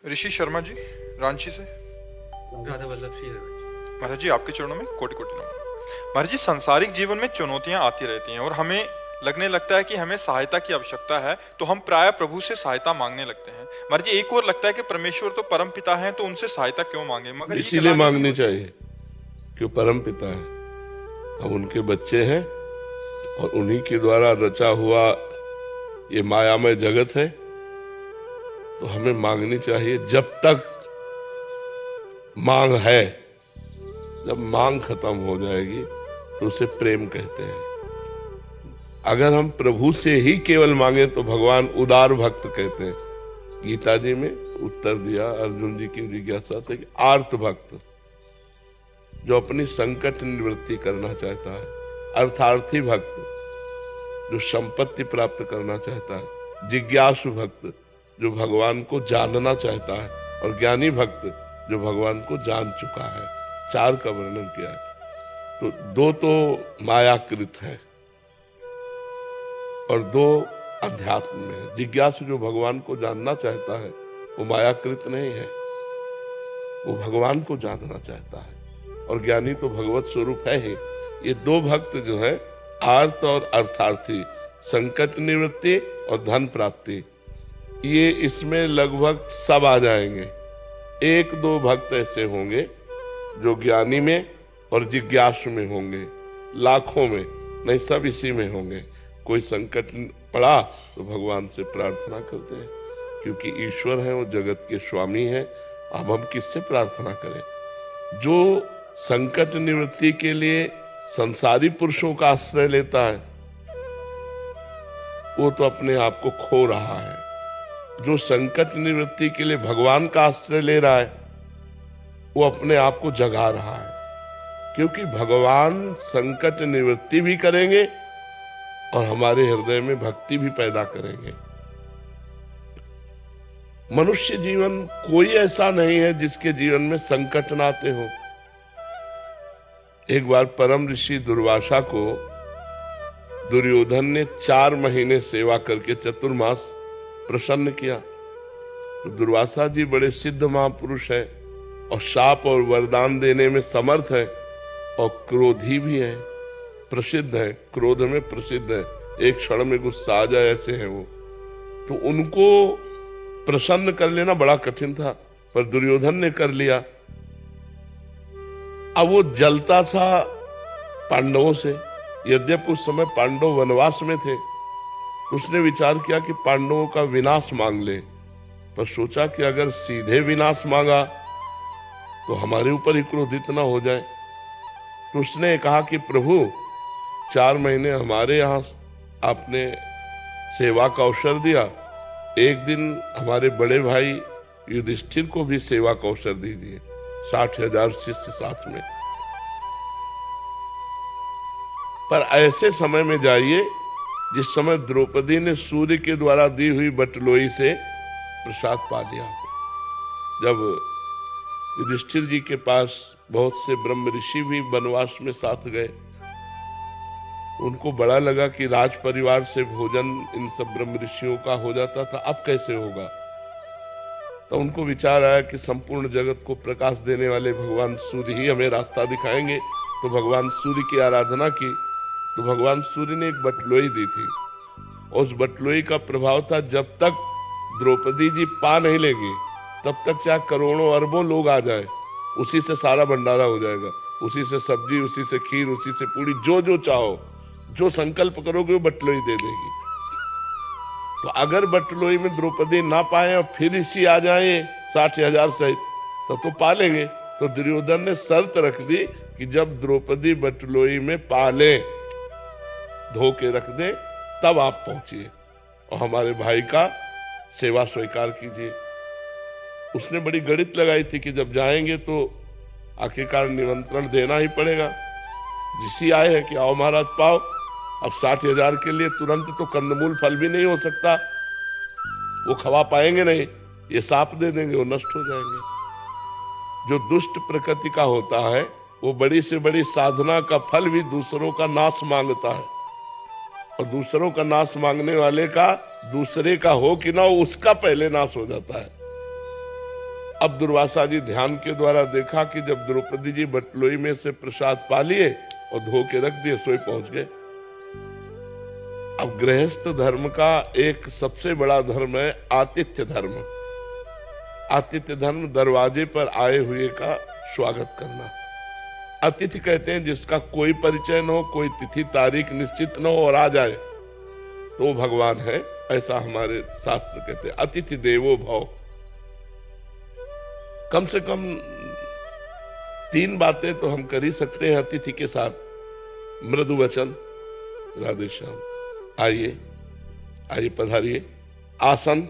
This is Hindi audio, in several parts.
ऋषि शर्मा जी, रांची से। राधा वल्लभ श्री महाराज जी, आपके चरणों में कोटि कोटि नमन। महाराज जी, सांसारिक जीवन में चुनौतियां आती रहती हैं और हमें लगने लगता है कि हमें सहायता की आवश्यकता है, तो हम प्राय प्रभु से सहायता मांगने लगते हैं। महाराज जी, एक और लगता है कि परमेश्वर तो परम पिता हैं, तो उनसे सहायता क्यों मांगे? मगर इसीलिए मांगनी चाहिए कि परम पिता है, हम उनके बच्चे हैं और उन्हीं के द्वारा रचा हुआ ये मायामय जगत है, तो हमें मांगनी चाहिए जब तक मांग है। जब मांग खत्म हो जाएगी तो उसे प्रेम कहते हैं। अगर हम प्रभु से ही केवल मांगे तो भगवान उदार भक्त कहते हैं। गीता जी में उत्तर दिया अर्जुन जी की जिज्ञासा से कि आर्त भक्त, जो अपनी संकट निवृत्ति करना चाहता है, अर्थार्थी भक्त जो संपत्ति प्राप्त करना चाहता है, जिज्ञासु भक्त जो भगवान को जानना चाहता है, और ज्ञानी भक्त जो भगवान को जान चुका है। चार का वर्णन किया है। तो दो तो मायाकृत है और दो अध्यात्म में है। जिज्ञासु जो भगवान को जानना चाहता है वो मायाकृत नहीं है, वो भगवान को जानना चाहता है, और ज्ञानी तो भगवत स्वरूप है ही। ये दो भक्त जो है, आर्त और अर्थार्थी, संकट निवृत्ति और धन प्राप्ति, ये इसमें लगभग सब आ जाएंगे। एक दो भक्त ऐसे होंगे जो ज्ञानी में और जिज्ञासु में होंगे, लाखों में नहीं, सब इसी में होंगे। कोई संकट पड़ा तो भगवान से प्रार्थना करते हैं, क्योंकि ईश्वर है, वो जगत के स्वामी हैं। अब हम किससे प्रार्थना करें? जो संकट निवृत्ति के लिए संसारी पुरुषों का आश्रय लेता है वो तो अपने आप को खो रहा है। जो संकट निवृत्ति के लिए भगवान का आश्रय ले रहा है वो अपने आप को जगा रहा है, क्योंकि भगवान संकट निवृत्ति भी करेंगे और हमारे हृदय में भक्ति भी पैदा करेंगे। मनुष्य जीवन कोई ऐसा नहीं है जिसके जीवन में संकट ना आते हो। एक बार परम ऋषि दुर्वासा को दुर्योधन ने 4 महीने सेवा करके चतुर्मास प्रसन्न किया। तो दुर्वासा जी बड़े सिद्ध महापुरुष है और शाप और वरदान देने में समर्थ है, और क्रोधी भी है, प्रसिद्ध है, क्रोध में प्रसिद्ध है, एक क्षण में गुस्सा आ जाए ऐसे है वो। तो उनको प्रसन्न कर लेना बड़ा कठिन था, पर दुर्योधन ने कर लिया। अब वो जलता था पांडवों से, यद्यपि उस समय पांडव वनवास में थे। उसने विचार किया कि पांडवों का विनाश मांग ले, पर सोचा कि अगर सीधे विनाश मांगा तो हमारे ऊपर ही क्रोधित ना हो जाए। तो उसने कहा कि प्रभु, 4 महीने हमारे यहाँ आपने सेवा का अवसर दिया, एक दिन हमारे बड़े भाई युधिष्ठिर को भी सेवा का अवसर दीजिए, 60,000 शिष्य साथ में। पर ऐसे समय में जाइए जिस समय द्रौपदी ने सूर्य के द्वारा दी हुई बटलोई से प्रसाद पा लिया। जब युधिष्ठिर जी के पास बहुत से ब्रह्म ऋषि भी वनवास में साथ गए, उनको बड़ा लगा कि राज परिवार से भोजन इन सब ब्रह्म ऋषियों का हो जाता था, अब कैसे होगा। तो उनको विचार आया कि संपूर्ण जगत को प्रकाश देने वाले भगवान सूर्य ही हमें रास्ता दिखाएंगे। तो भगवान सूर्य की आराधना की, तो भगवान सूर्य ने एक बटलोई दी थी, और उस बटलोई का प्रभाव था जब तक द्रौपदी जी पा नहीं लेगी तब तक चाहे करोड़ों अरबों लोग आ जाए, उसी से सारा भंडारा हो जाएगा, उसी से सब्जी, उसी से खीर, उसी से पूरी, जो जो चाहो, जो संकल्प करोगे वो बटलोई दे देगी। तो अगर बटलोई में द्रौपदी ना पाए और फिर इसी आ जाए 60,000 सहित, तो पा लेंगे। तो दुर्योधन ने शर्त रख दी कि जब द्रौपदी बटलोई में पा ले, धो के रख दे, तब आप पहुंचिए और हमारे भाई का सेवा स्वीकार कीजिए। उसने बड़ी गणित लगाई थी कि जब जाएंगे तो आखिरकार निमंत्रण देना ही पड़ेगा। जिसी आए हैं कि आओ महाराज पाओ। अब 60,000 के लिए तुरंत तो कंदमूल फल भी नहीं हो सकता, वो खवा पाएंगे नहीं, ये साप दे देंगे, वो नष्ट हो जाएंगे। जो दुष्ट प्रकृति का होता है वो बड़ी से बड़ी साधना का फल भी दूसरों का नाश मांगता है, और दूसरों का नाश मांगने वाले का दूसरे का हो कि ना हो, उसका पहले नाश हो जाता है। अब दुर्वासा जी ध्यान के द्वारा देखा कि जब द्रौपदी जी बटलोई में से प्रसाद पा लिए और धो के रख दिए, सोई पहुंच गए। अब गृहस्थ धर्म का एक सबसे बड़ा धर्म है आतिथ्य धर्म। आतिथ्य धर्म दरवाजे पर आए हुए का स्वागत करना। अतिथि कहते हैं जिसका कोई परिचय न हो, कोई तिथि तारीख निश्चित न हो और आ जाए तो वो भगवान है, ऐसा हमारे शास्त्र कहते हैं। अतिथि देवो भव। कम से कम 3 बातें तो हम कर ही सकते हैं अतिथि के साथ। मृदु वचन, राधे श्याम, आइए आइए पधारिए, आसन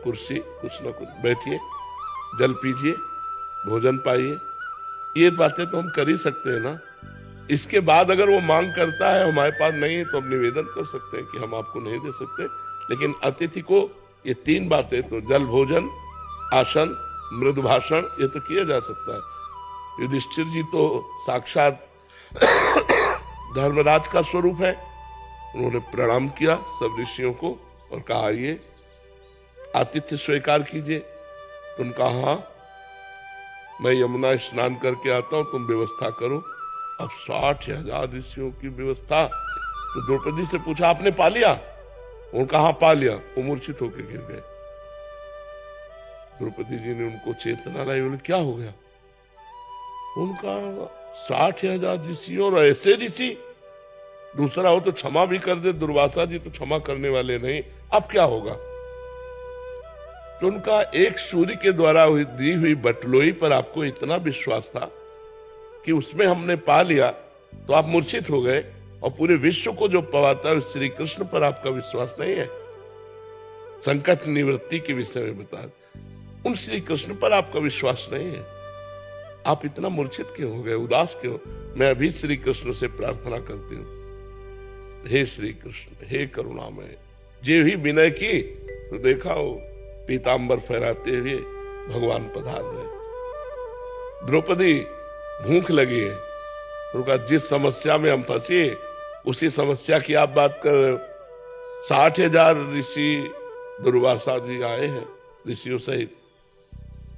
कुर्सी कुछ न कुछ, बैठिए, जल पीजिए, भोजन पाइए, ये बातें तो हम कर ही सकते हैं ना। इसके बाद अगर वो मांग करता है हमारे पास नहीं है तो हम निवेदन कर सकते हैं कि हम आपको नहीं दे सकते। लेकिन अतिथि को ये 3 बातें तो जल, भोजन, आसन, मृदु भाषण, ये तो किया जा सकता है। युधिष्ठिर जी तो साक्षात धर्मराज का स्वरूप है। उन्होंने प्रणाम किया सब ऋषियों को और कहा आइए आतिथ्य स्वीकार कीजिए। तुम कहा मैं यमुना स्नान करके आता हूं, तुम व्यवस्था करो। अब 60,000 ऋषियों की व्यवस्था। तो द्रौपदी से पूछा आपने पा लिया? उन्होंने कहा पा लिया। वो मूर्छित होकर गिर गए। द्रौपदी जी ने उनको चेतना लाई। बोले क्या हो गया? उनका 60,000 ऋषि और ऐसे ऋषि, दूसरा हो तो क्षमा भी कर दे, दुर्वासा जी तो क्षमा करने वाले नहीं, अब क्या होगा? तो उनका एक सूर्य के द्वारा दी हुई बटलोई पर आपको इतना विश्वास था कि उसमें हमने पा लिया तो आप मूर्छित हो गए, और पूरे विश्व को जो पवाता है श्री कृष्ण पर आपका विश्वास नहीं है। संकट निवृत्ति के विषय में बता, उन श्री कृष्ण पर आपका विश्वास नहीं है। आप इतना मूर्छित क्यों हो गए, उदास क्यों? मैं अभी श्री कृष्ण से प्रार्थना करती हूँ, हे श्री कृष्ण, हे करुणामय। जे ही विनय की तो देखा हो पीतांबर फहराते हुए भगवान पधार रहे। द्रौपदी भूख लगी है, उनका जिस समस्या में हम फंसे उसी समस्या की आप बात कर रहे हो। 60,000 ऋषि दुर्वासा जी आए हैं ऋषियों सहित,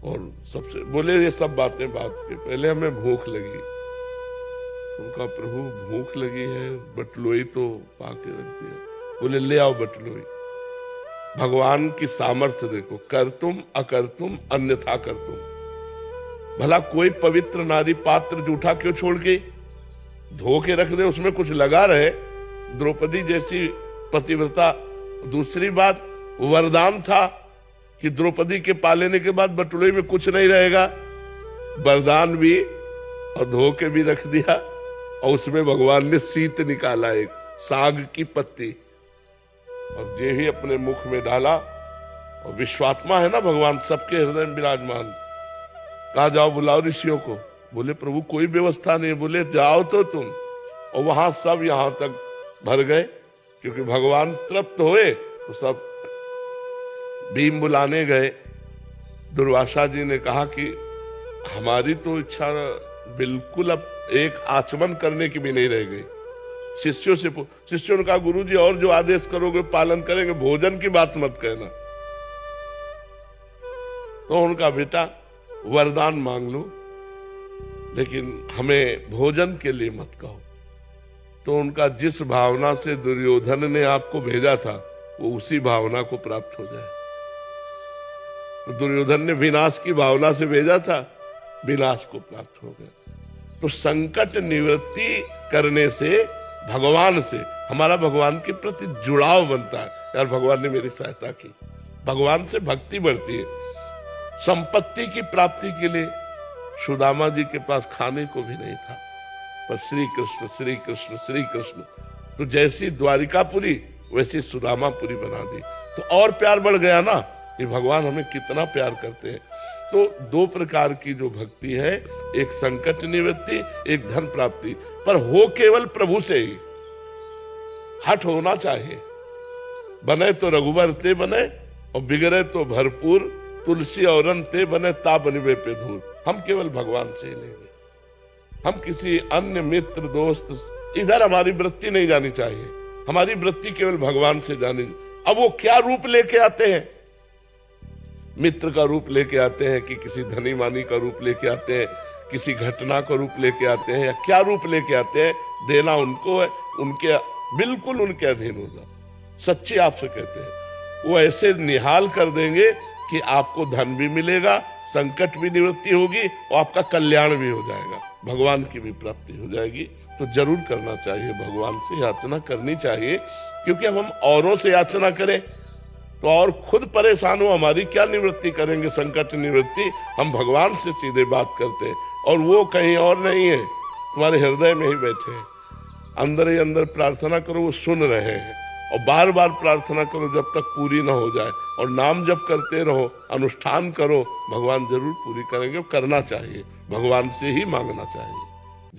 और सबसे बोले ये सब बातें बात के पहले हमें भूख लगी। उनका प्रभु भूख लगी है, बटलोई तो पाके रख दिया। बोले ले आओ बटलोई। भगवान की सामर्थ्य देखो, कर तुम अकर तुम अन्यथा कर तुम। भला कोई पवित्र नारी पात्र जूठा क्यों छोड़ के धो के रख दे, उसमें कुछ लगा रहे। द्रौपदी जैसी पतिव्रता। दूसरी बात, वरदान था कि द्रौपदी के पा लेने के बाद बटुले में कुछ नहीं रहेगा। वरदान भी और धो के भी रख दिया, और उसमें भगवान ने सीत निकाला, एक साग की पत्ती, और ये ही अपने मुख में डाला। और विश्वात्मा है ना भगवान, सबके हृदय में विराजमान। कहा जाओ बुलाओ ऋषियों को। बोले प्रभु कोई व्यवस्था नहीं। बोले जाओ तो तुम। और वहां सब यहां तक भर गए, क्योंकि भगवान तृप्त हुए तो सब भीम बुलाने गए। दुर्वासा जी ने कहा कि हमारी तो इच्छा बिल्कुल अब एक आचमन करने की भी नहीं रह गई। शिष्यों ने कहा गुरु जी और जो आदेश करोगे पालन करेंगे, भोजन की बात मत कहना। तो उनका बेटा वरदान मांग लो, लेकिन हमें भोजन के लिए मत कहो। तो उनका जिस भावना से दुर्योधन ने आपको भेजा था वो उसी भावना को प्राप्त हो जाए। तो दुर्योधन ने विनाश की भावना से भेजा था, विनाश को प्राप्त हो गया। तो संकट निवृत्ति करने से, भगवान से हमारा भगवान के प्रति जुड़ाव बनता है। यार भगवान ने मेरी सहायता की, भगवान से भक्ति बढ़ती है। संपत्ति की प्राप्ति के लिए सुदामा जी के पास खाने को भी नहीं था, पर श्री कृष्ण श्री कृष्ण श्री कृष्ण, तो जैसी द्वारिकापुरी वैसी सुदामापुरी बना दी। तो और प्यार बढ़ गया ना कि भगवान हमें कितना प्यार करते हैं। तो 2 प्रकार की जो भक्ति है, एक संकट निवृत्ति, एक धन प्राप्ति, पर हो केवल प्रभु से ही। हट होना चाहिए। बने तो रघुबर ते बने, और बिगड़े तो भरपूर, तुलसी और ते बने ता बनिवे पे धूल। हम केवल भगवान से ही लेंगे, हम किसी अन्य मित्र दोस्त इधर हमारी वृत्ति नहीं जानी चाहिए। हमारी वृत्ति केवल भगवान से जानी। अब वो क्या रूप लेके आते हैं, मित्र का रूप लेके आते हैं कि किसी धनी मानी का रूप लेके आते हैं, किसी घटना का रूप लेके आते हैं, या क्या रूप लेके आते हैं, देना उनको है, उनके बिल्कुल उनके अधीन हो जाओ। सच्ची आपसे कहते हैं, वो ऐसे निहाल कर देंगे कि आपको धन भी मिलेगा, संकट भी निवृत्ति होगी और आपका कल्याण भी हो जाएगा, भगवान की भी प्राप्ति हो जाएगी। तो जरूर करना चाहिए, भगवान से याचना करनी चाहिए, क्योंकि अब हम औरों से याचना करें तो और खुद परेशान हो, हमारी क्या निवृत्ति करेंगे, संकट निवृत्ति। हम भगवान से सीधे बात करते हैं और वो कहीं और नहीं है, तुम्हारे हृदय में ही बैठे हैं। अंदर ही अंदर प्रार्थना करो, वो सुन रहे हैं, और बार बार प्रार्थना करो जब तक पूरी ना हो जाए, और नाम जप करते रहो, अनुष्ठान करो, भगवान जरूर पूरी करेंगे। करना चाहिए, भगवान से ही मांगना चाहिए।